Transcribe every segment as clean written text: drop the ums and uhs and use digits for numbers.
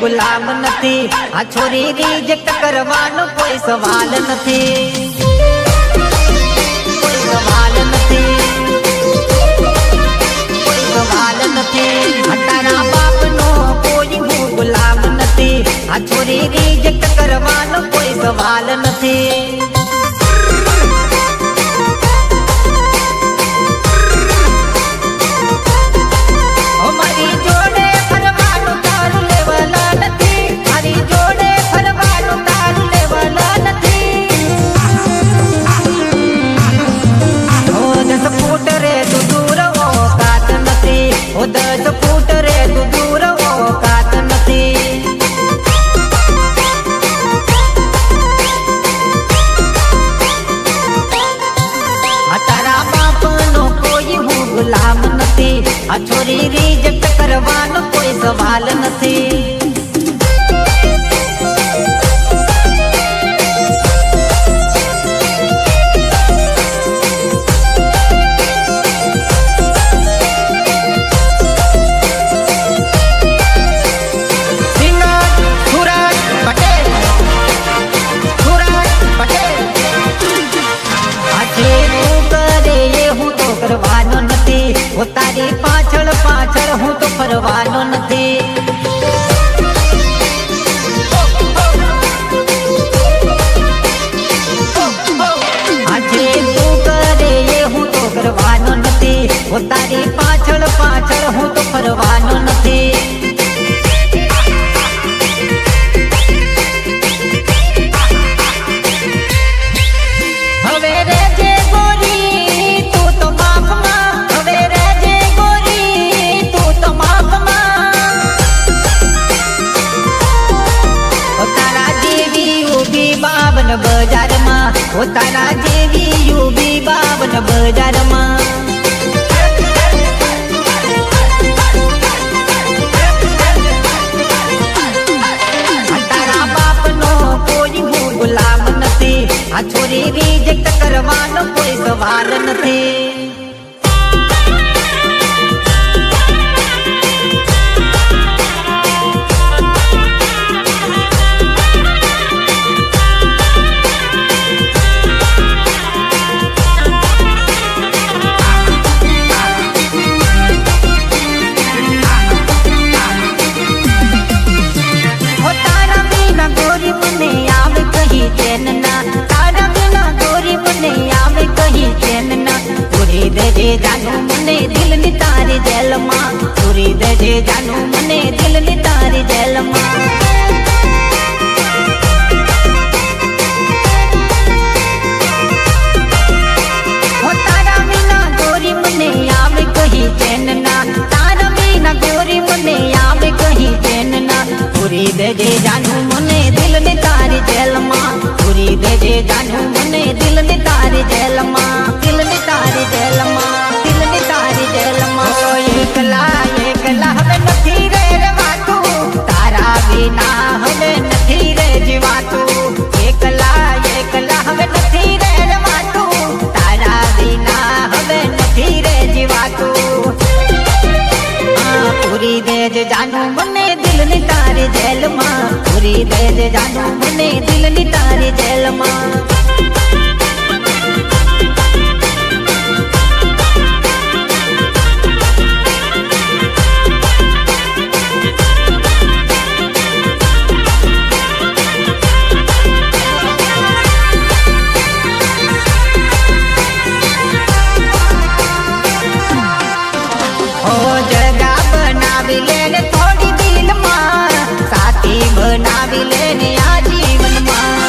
ગુલામ નથી. આ છોરી રિજેક્ટ કરવાનો કોઈ સવાલ નથી. કોઈ સવાલ નથી. કોઈ સવાલ નથી. તારા બાપનો કોઈ હું ગુલામ નથી. આ છોરી રિજેક્ટ કરવાનો કોઈ સવાલ નથી. આ છોરી રિજેક્ટ કરવાનો કોઈ સવાલ નથી. તારી પાછળ પાછળ હું તો ફરવાનો નથી. આજે તું કરે એ હું તો કરવાનો નથી. તારી પાછળ પાછળ હું તો ફરવાનો નથી. હવે રેજે ગોરી તું તો માફમાં. હવે રેજે ગોરી તું તો માફમાં. તારા જેવી ઊભી બાબન બજારમાં. તારા જેવી ઊભી બાબન બજારમાં. તારા બાપનો કોઈ હું ગુલામ નથી. આ છોરી રિજેક્ટ કરવાનો કોઈ સવાલ નથી. જાનું મને દિલની તારી જેલમાં. પૂરી દેજે જાનું મને દિલની તારી જેલમાં. તારા વિના ગોરી મને આવે કહી ચેનના. તારા વિના ગોરી મને આવે કહી ચેનના. પૂરી દેજે જાનું મને દિલની તારી જેલમાં. પૂરી દેજે જાનું મને દિલની તારી જેલમાં. દિલની તારી જેલમાં. એકલા એકલા હવે નથી રે રવાતું. તારા વિના હવે નથી રે જીવાતું. એકલા એકલા હવે નથી રે રવાતું. તારા વિના હવે નથી રે જીવાતું. પૂરી દેજ જાનું મને દિલની તારી જેલમાં. પૂરી દેજ જાનું મને દિલની તારી જેલમાં. થોડી દિલમાં સાથી બનાવી લેને આ જીવનમાં.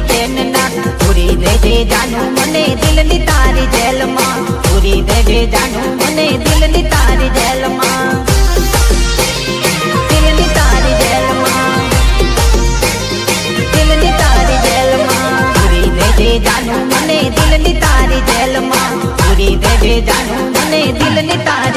ચેન ના પૂરી દેજે જાનું મને દિલની તારી જેલમાં પૂરી દેજે જાનું મને દિલની તારી જેલમાં દિલની તારી જેલમાં દિલની તારી જેલમાં પૂરી દેજે જાનું મને દિલની તારી જેલમાં પૂરી દેજે જાનું મને દિલની તારી